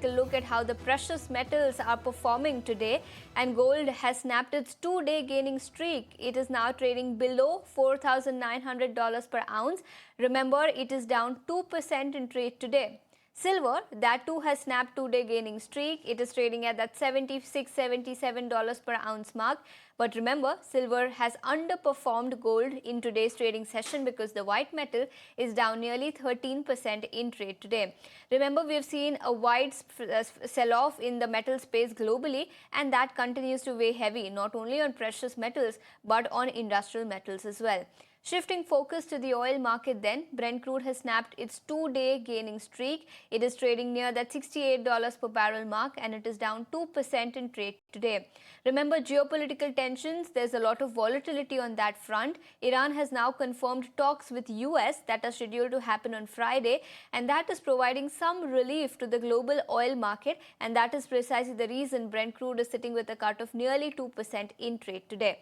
a look at how the precious metals are performing today, and gold has snapped its two-day gaining streak. It is now trading below $4,900 per ounce. Remember, it is down 2% in trade today. Silver, that too has snapped two-day gaining streak. It is trading at that $76-77 per ounce mark. But remember, silver has underperformed gold in today's trading session because the white metal is down nearly 13% in trade today. Remember, we've seen a wide sell-off in the metal space globally, and that continues to weigh heavy not only on precious metals but on industrial metals as well. Shifting focus to the oil market then, Brent crude has snapped its two-day gaining streak. It is trading near that $68 per barrel mark, and it is down 2% in trade today. Remember, geopolitical tensions, there's a lot of volatility on that front. Iran has now confirmed talks with US that are scheduled to happen on Friday, and that is providing some relief to the global oil market, and that is precisely the reason Brent crude is sitting with a cut of nearly 2% in trade today.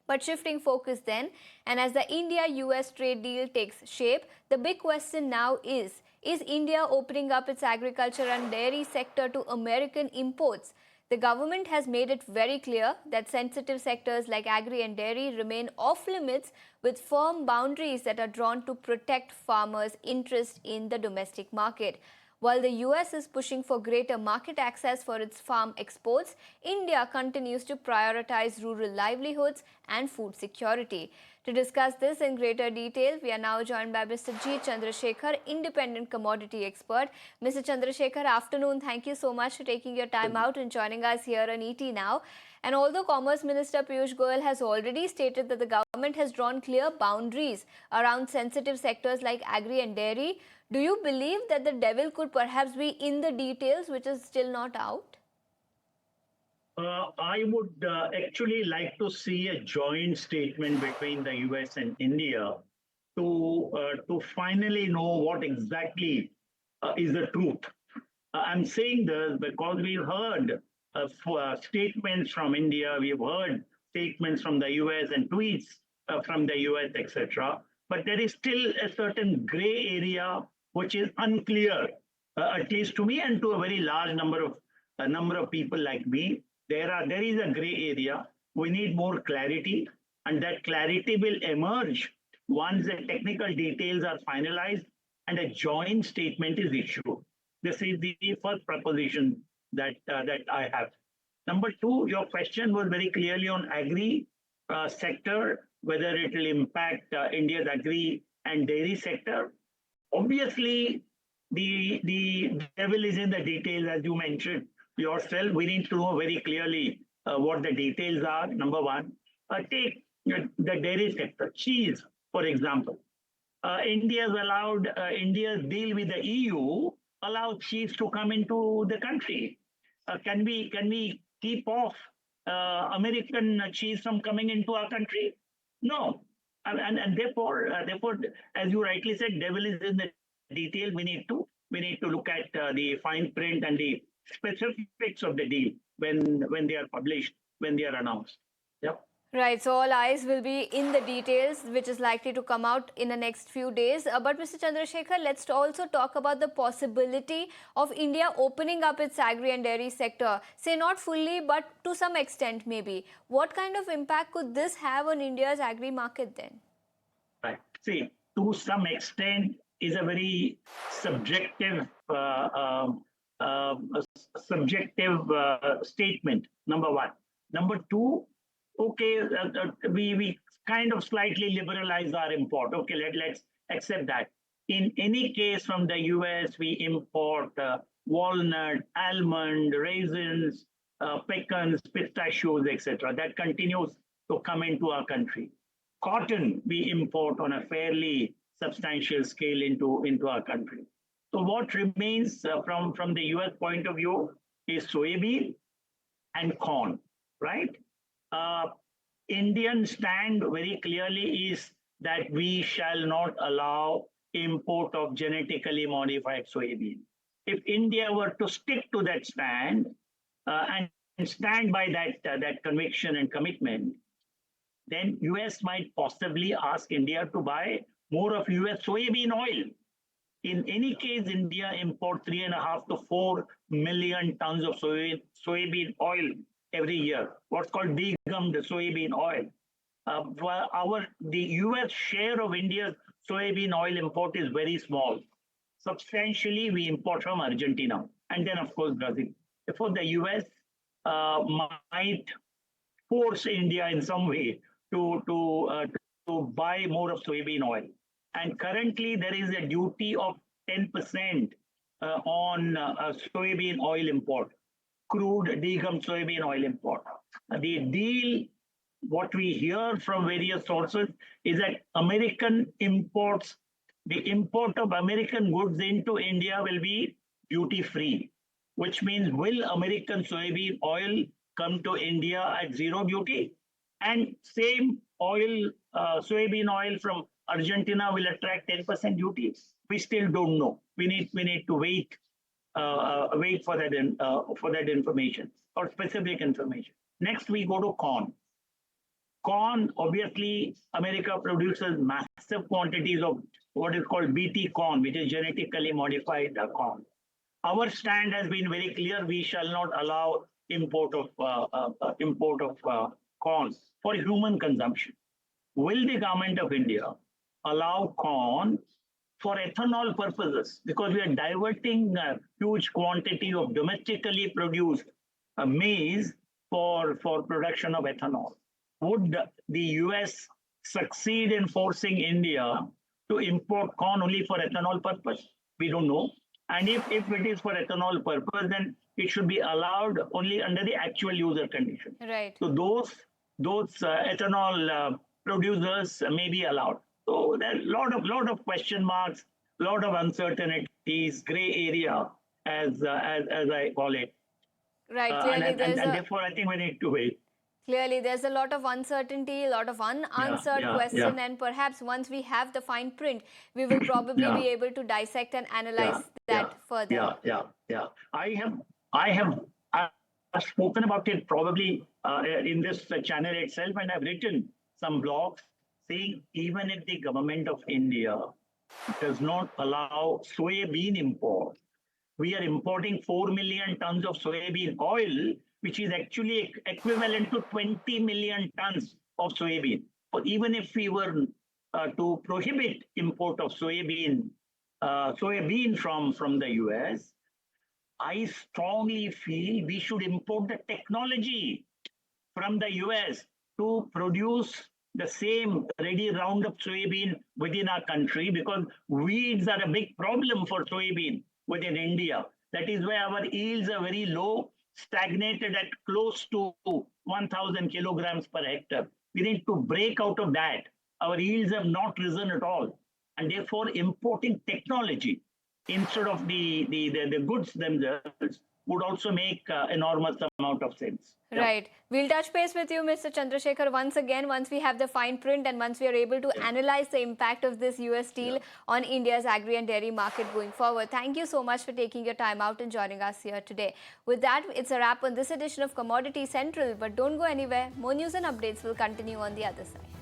But shifting focus then, and as the India-US trade deal takes shape, the big question now is India opening up its agriculture and dairy sector to American imports? The government has made it very clear that sensitive sectors like agri and dairy remain off limits, with firm boundaries that are drawn to protect farmers' interest in the domestic market. While the US is pushing for greater market access for its farm exports, India continues to prioritize rural livelihoods and food security. To discuss this in greater detail, we are now joined by Mr. G Chandrashekhar, independent commodity expert. Mr. Chandrashekhar, afternoon. Thank you so much for taking your time out and joining us here on ET Now. And although Commerce Minister Piyush Goyal has already stated that the government has drawn clear boundaries around sensitive sectors like agri and dairy, do you believe that the devil could perhaps be in the details, which is still not out? I would actually like to see a joint statement between the US and India to finally know what exactly is the truth. I'm saying this because we've heard statements from India, we've heard statements from the US and tweets from the US, etc. But there is still a certain gray area which is unclear, at least to me and to a very large number of people like me. There is a gray area. We need more clarity, and that clarity will emerge once the technical details are finalized and a joint statement is issued. This is the first proposition that I have. Number two, your question was very clearly on agri sector, whether it will impact India's agri and dairy sector. Obviously, the devil is in the details, as you mentioned yourself. We need to know very clearly what the details are, number one. Take the dairy sector, cheese, for example. India's deal with the EU allowed cheese to come into the country. Can we keep off American cheese from coming into our country? No. And therefore, as you rightly said, devil is in the detail. We need to look at the fine print and the specifics of the deal when they are published, when they are announced. Yep. Right, so all eyes will be in the details, which is likely to come out in the next few days. But Mr. Chandrashekhar, let's also talk about the possibility of India opening up its agri and dairy sector. Say not fully, but to some extent maybe. What kind of impact could this have on India's agri market then? Right. See, to some extent is a very subjective statement, number one. Number two, okay, we kind of slightly liberalize our import. Okay, let's accept that. In any case, from the US, we import walnut, almond, raisins, pecans, pistachios, etc. That continues to come into our country. Cotton, we import on a fairly substantial scale into our country. So what remains from the US point of view is soybean and corn, right? Indian stand very clearly is that we shall not allow import of genetically modified soybean. If India were to stick to that stand and stand by that conviction and commitment, then US might possibly ask India to buy more of US soybean oil. In any case, India import 3.5 to 4 million tons of soybean oil every year. What's called degummed soybean oil. The US share of India's soybean oil import is very small. Substantially, we import from Argentina and then, of course, Brazil. Therefore, the US might force India in some way to buy more of soybean oil. And currently, there is a duty of 10% on soybean oil import, crude degummed soybean oil import. The deal, what we hear from various sources, is that the import of American goods into India will be duty free, which means will American soybean oil come to India at zero duty? And same oil, soybean oil from Argentina will attract 10% duty. We still don't know. We need to wait for that information or specific information. Next, we go to corn. Corn, obviously, America produces massive quantities of what is called BT corn, which is genetically modified corn. Our stand has been very clear: we shall not allow import of corn for human consumption. Will the government of India allow corn for ethanol purposes? Because we are diverting a huge quantity of domestically produced maize for production of ethanol. Would the US succeed in forcing India to import corn only for ethanol purpose? We don't know. And if it is for ethanol purpose, then it should be allowed only under the actual user condition. Right. So those ethanol producers may be allowed. So there are a lot of question marks, a lot of uncertainties, gray area, as I call it. Right. Clearly, and therefore, I think we need to wait. Clearly, there's a lot of uncertainty, a lot of unanswered question, and perhaps once we have the fine print, we will probably be able to dissect and analyze that further. I have spoken about it probably in this channel itself, and I've written some blogs saying even if the government of India does not allow soybean import, we are importing 4 million tons of soybean oil, which is actually equivalent to 20 million tons of soybean. But even if we were to prohibit import of soybean from the US, I strongly feel we should import the technology from the US to produce the same ready Roundup soybean within our country, because weeds are a big problem for soybean within India. That is why our yields are very low, stagnated at close to 1,000 kilograms per hectare. We need to break out of that. Our yields have not risen at all. And therefore, importing technology instead of the goods themselves would also make enormous amount of sense. Right. We'll touch base with you, Mr. Chandrashekhar, once again, once we have the fine print and once we are able to analyze the impact of this US deal on India's agri and dairy market going forward. Thank you so much for taking your time out and joining us here today. With that, it's a wrap on this edition of Commodity Central. But don't go anywhere. More news and updates will continue on the other side.